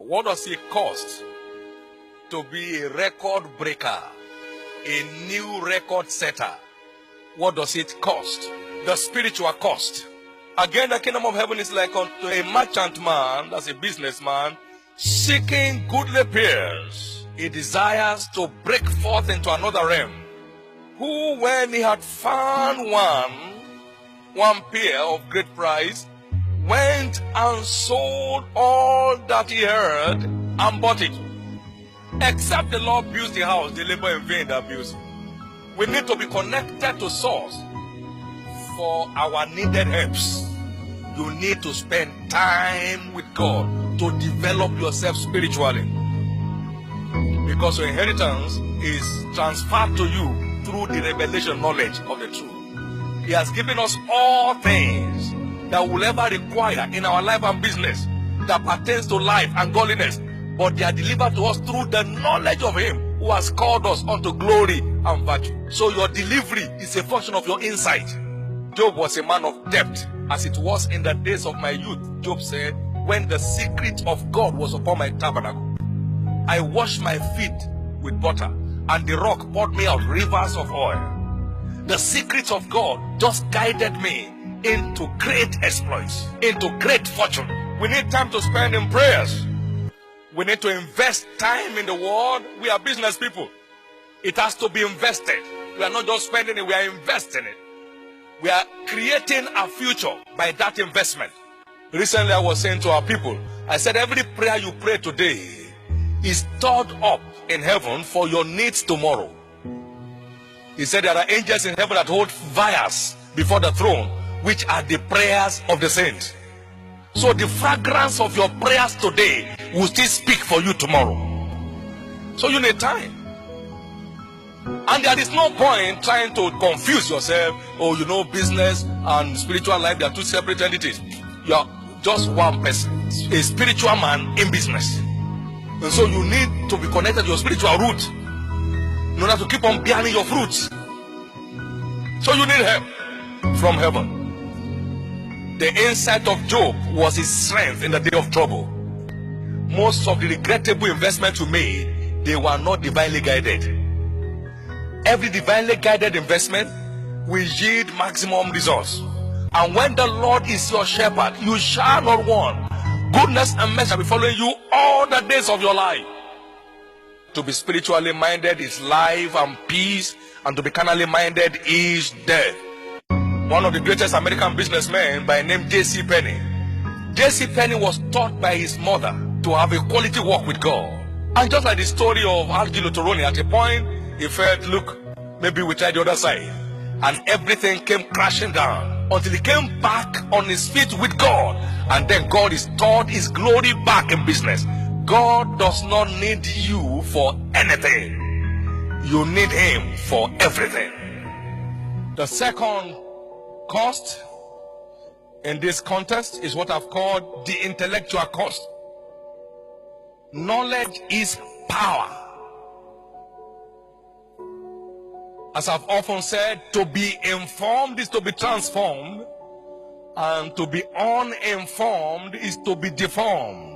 What does it cost to be a record breaker, a new record setter? What does it cost? The spiritual cost. Again, the kingdom of heaven is like unto a merchant man, that's a businessman, seeking goodly pearls. He desires to break forth into another realm. Who, when he had found one pear of great price, went and sold all that he had and bought it. Except the Lord builds the house, they labor in vain that builds it. We need to be connected to source for our needed helps. You need to spend time with God to develop yourself spiritually, because your inheritance is transferred to you through the revelation knowledge of the truth. He has given us all things that we'll ever require in our life and business that pertains to life and godliness, but they are delivered to us through the knowledge of Him who has called us unto glory and virtue. So your delivery is a function of your insight. Job was a man of depth, as it was in the days of my youth. Job said, when the secret of God was upon my tabernacle, I washed my feet with butter, and the rock poured me out rivers of oil. The secrets of God just guided me into great exploits, into great fortune. We need time to spend in prayers. We need to invest time in the word. We are business people. It has to be invested. We are not just spending it, we are investing it. We are creating a future by that investment. Recently I was saying to our people, I said every prayer you pray today is stored up in heaven for your needs tomorrow. He said there are angels in heaven that hold vials before the throne, which are the prayers of the saints. So the fragrance of your prayers today will still speak for you tomorrow. So you need time. And there is no point trying to confuse yourself. Oh, you know, business and spiritual life, they are two separate entities. You are just one person, a spiritual man in business. And so you need to be connected to your spiritual root in order to keep on bearing your fruits. So you need help from heaven. The insight of Job was his strength in the day of trouble. Most of the regrettable investments we made, they were not divinely guided. Every divinely guided investment will yield maximum results. And when the Lord is your shepherd, you shall not want. Goodness and mercy shall be following you all the days of your life. To be spiritually minded is life and peace, and to be carnally minded is death. One of the greatest American businessmen by name J.C. Penney. J.C. Penney was taught by his mother to have a quality walk with God. And just like the story of Algilo Toroni, at a point he felt, look, maybe we try the other side. And everything came crashing down until he came back on his feet with God. And then God restored his glory back in business. God does not need you for anything. You need Him for everything. The second cost in this context is what I've called the intellectual cost. Knowledge is power. As I've often said, to be informed is to be transformed, and to be uninformed is to be deformed.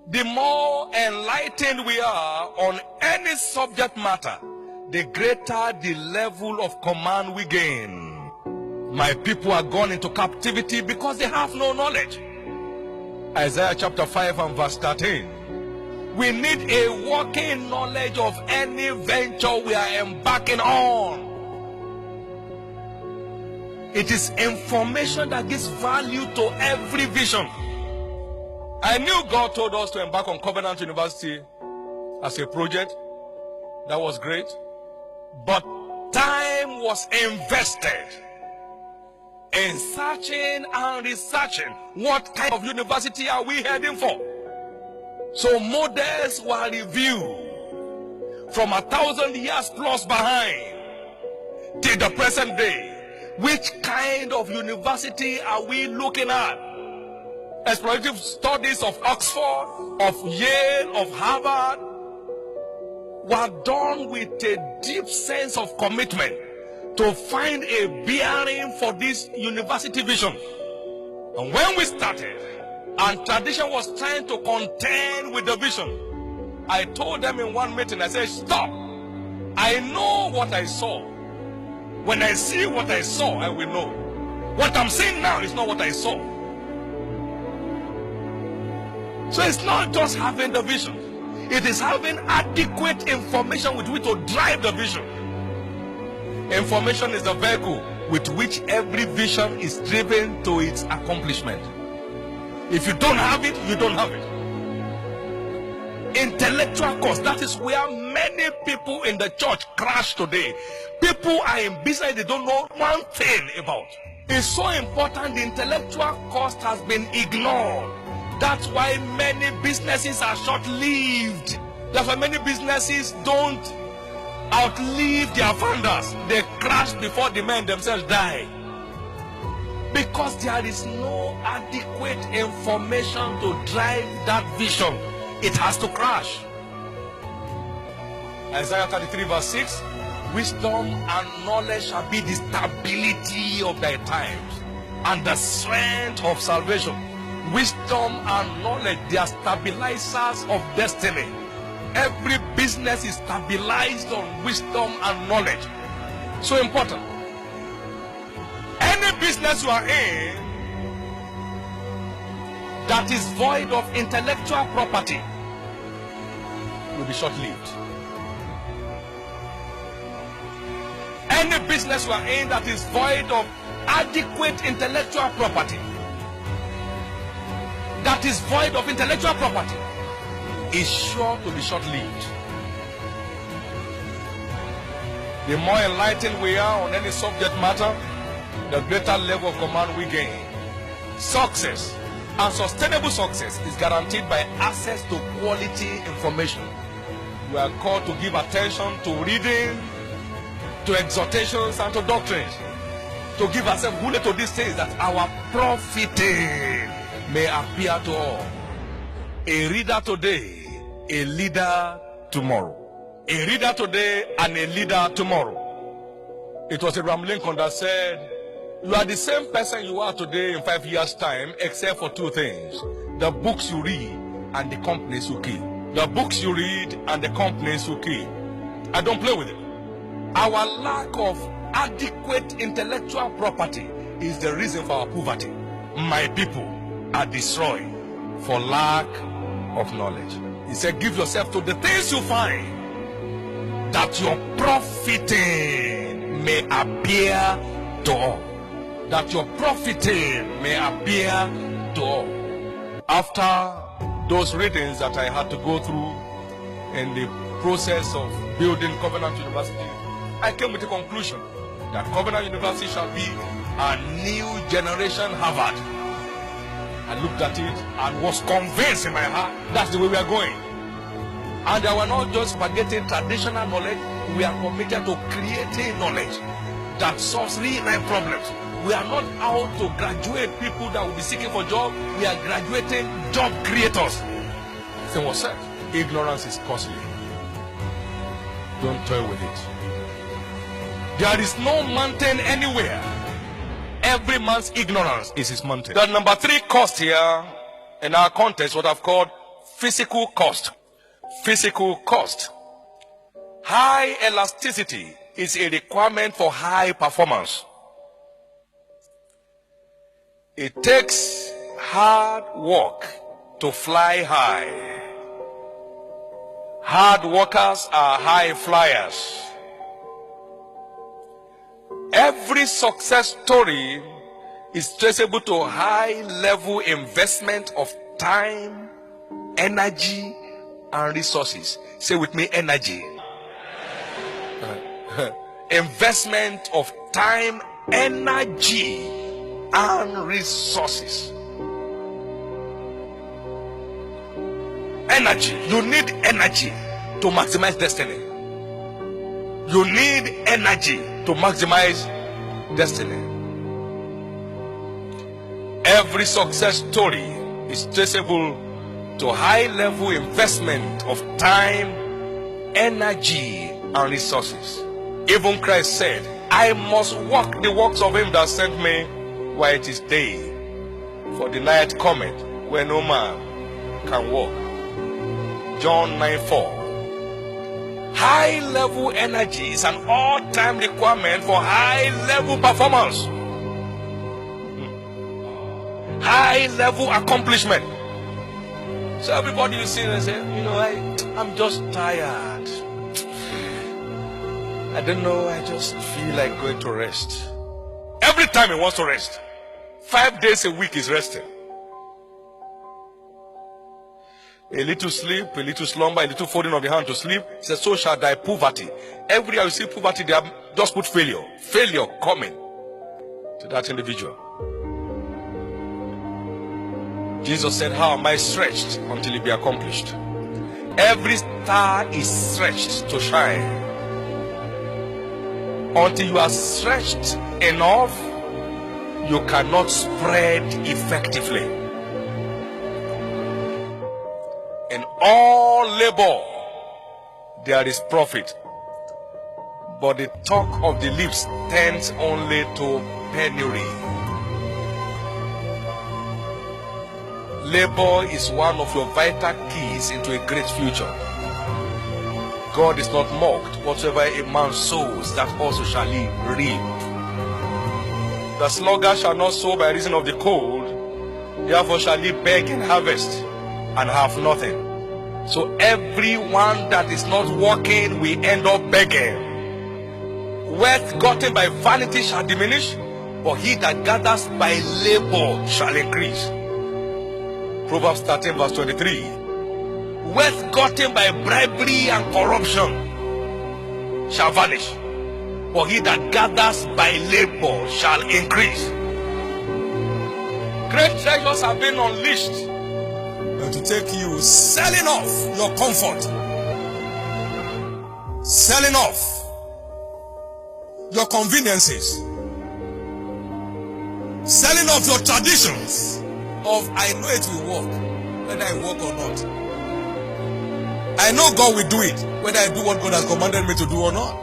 The more enlightened we are on any subject matter, the greater the level of command we gain. My people are gone into captivity because they have no knowledge. Isaiah chapter 5 and verse 13. We need a working knowledge of any venture we are embarking on. It is information that gives value to every vision. I knew God told us to embark on Covenant University as a project. That was great. But time was invested in searching and researching. What kind of university are we heading for? So models were reviewed from 1,000 years plus behind till the present day. Which kind of university are we looking at? Explorative studies of Oxford, of Yale, of Harvard were done with a deep sense of commitment to find a bearing for this university vision. And when we started, And tradition was trying to contend with the vision. I told them in one meeting, I said, stop. I know what I saw. When I see what I saw, I will know. What I'm seeing now is not what I saw. So it's not just having the vision. It is having adequate information with which to drive the vision. Information is the vehicle with which every vision is driven to its accomplishment. If you don't have it, you don't have it. Intellectual cost, that is where many people in the church crash today. People are in business they don't know one thing about. It's so important. The intellectual cost has been ignored. That's why many businesses are short-lived. That's why many businesses don't outlive their founders. They crash before the men themselves die. Because there is no adequate information to drive that vision. It has to crash. Isaiah 33 verse 6. Wisdom and knowledge shall be the stability of thy times and the strength of salvation. Wisdom and knowledge, they are stabilizers of destiny. Every business is stabilized on wisdom and knowledge. So important. Any business you are in that is void of intellectual property will be short-lived. Any business you are in that is void of adequate intellectual property, that is void of intellectual property, is sure to be short-lived. The more enlightened we are on any subject matter, the greater level of command we gain. Success and sustainable success is guaranteed by access to quality information. We are called to give attention to reading, to exhortations, and to doctrines, to give ourselves fully to these things that our profiting may appear to all. A reader today, a leader tomorrow. A reader today and a leader tomorrow. It was Abraham Lincoln that said, you are the same person you are today in 5 years' time, except for two things: the books you read and the companies you keep. The books you read and the companies you keep. I don't play with it. Our lack of adequate intellectual property is the reason for our poverty. My people are destroyed for lack of knowledge. He said, give yourself to the things you find, that your profiting may appear to all. That your profiting may appear to all. After those readings that I had to go through in the process of building Covenant University, I came with a conclusion that Covenant University shall be a new generation Harvard. I looked at it and was convinced in my heart that's the way we are going. And we are not just forgetting traditional knowledge, we are committed to creating knowledge that solves real life problems. We are not out to graduate people that will be seeking for jobs. We are graduating job creators. Then what's that? Ignorance is costly. Don't toy with it. There is no mountain anywhere. Every man's ignorance is his mountain. The number 3 cost here in our context, what I've called physical cost. Physical cost. High elasticity is a requirement for high performance. It takes hard work to fly high. Hard workers are high flyers. Every success story is traceable to high-level investment of time, energy, and resources. Say with me, energy. Investment of time, energy, and resources. Energy. You need energy to maximize destiny. You need energy to maximize destiny. Every success story is traceable to high-level investment of time, energy, and resources. Even Christ said, I must work the works of him that sent me while it is day, for the night cometh where no man can walk. John 9:4. High level energy is an all-time requirement for high level performance. High level accomplishment. So everybody you see and say, I'm just tired. I don't know, I just feel like going to rest. Every time he wants to rest. 5 days a week is resting. A little sleep, a little slumber, a little folding of the hand to sleep. He says, so shall thy poverty. Every time you see poverty, they have just put failure. Failure coming to that individual. Jesus said, how am I stretched until it be accomplished? Every star is stretched to shine. Until you are stretched enough, you cannot spread effectively. In all labor, there is profit. But the talk of the lips tends only to penury. Labor is one of your vital keys into a great future. God is not mocked. Whatsoever a man sows, that also shall he reap. The sluggard shall not sow by reason of the cold, therefore shall he beg in harvest and have nothing. So everyone that is not working will end up begging. Wealth gotten by vanity shall diminish, but he that gathers by labor shall increase. Proverbs 13 verse 23. Wealth gotten by bribery and corruption shall vanish, but he that gathers by labor shall increase. Great treasures have been unleashed to take you selling off your comfort, selling off your conveniences, selling off your traditions of I know it will work, whether I work or not. I know God will do it, whether I do what God has commanded me to do or not.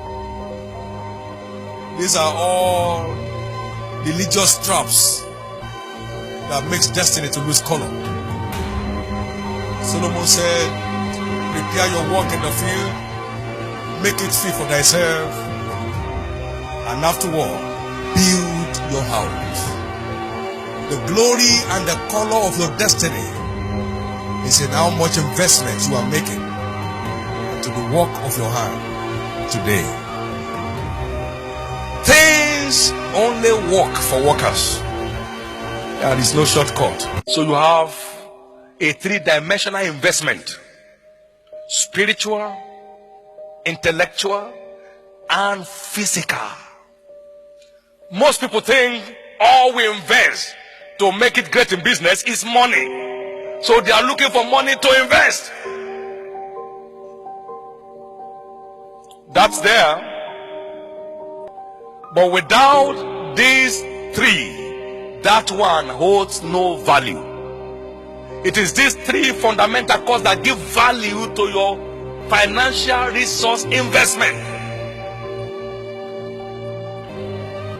These are all religious traps that makes destiny to lose color. Solomon said, prepare your work in the field, make it fit for thyself, and afterward, build your house. The glory and the color of your destiny is in how much investment you are making to the work of your hand today. Things only work for workers. There is no shortcut. So you have a three-dimensional investment: spiritual, intellectual, and physical. Most people think all we invest to make it great in business is money. So they are looking for money to invest. That's there. But without these three, that one holds no value. It is these three fundamental causes that give value to your financial resource investment.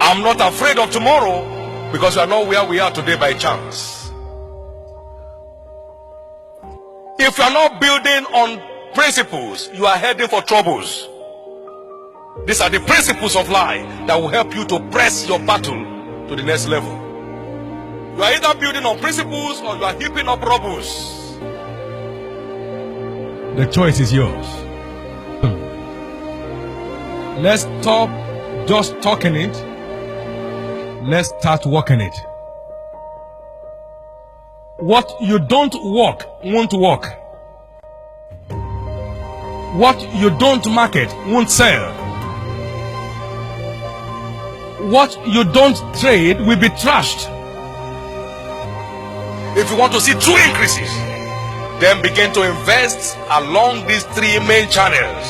I'm not afraid of tomorrow because we are not where we are today by chance. If you are not building on principles, you are heading for troubles. These are the principles of life that will help you to press your battle to the next level. You are either building on principles or you are heaping up rubbles. The choice is yours. Let's stop just talking it. Let's start working it. What you don't work won't work. What you don't market won't sell. What you don't trade will be trashed. If you want to see true increases, then begin to invest along these three main channels,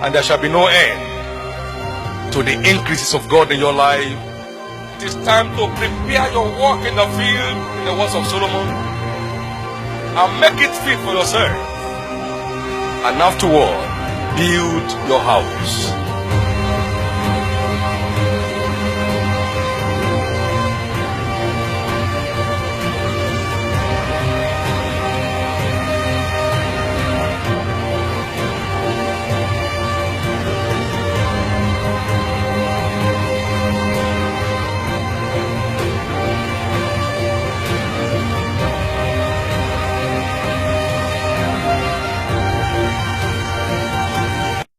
and there shall be no end to the increases of God in your life. It is time to prepare your work in the field, in the words of Solomon, and make it fit for yourself. And afterward, build your house.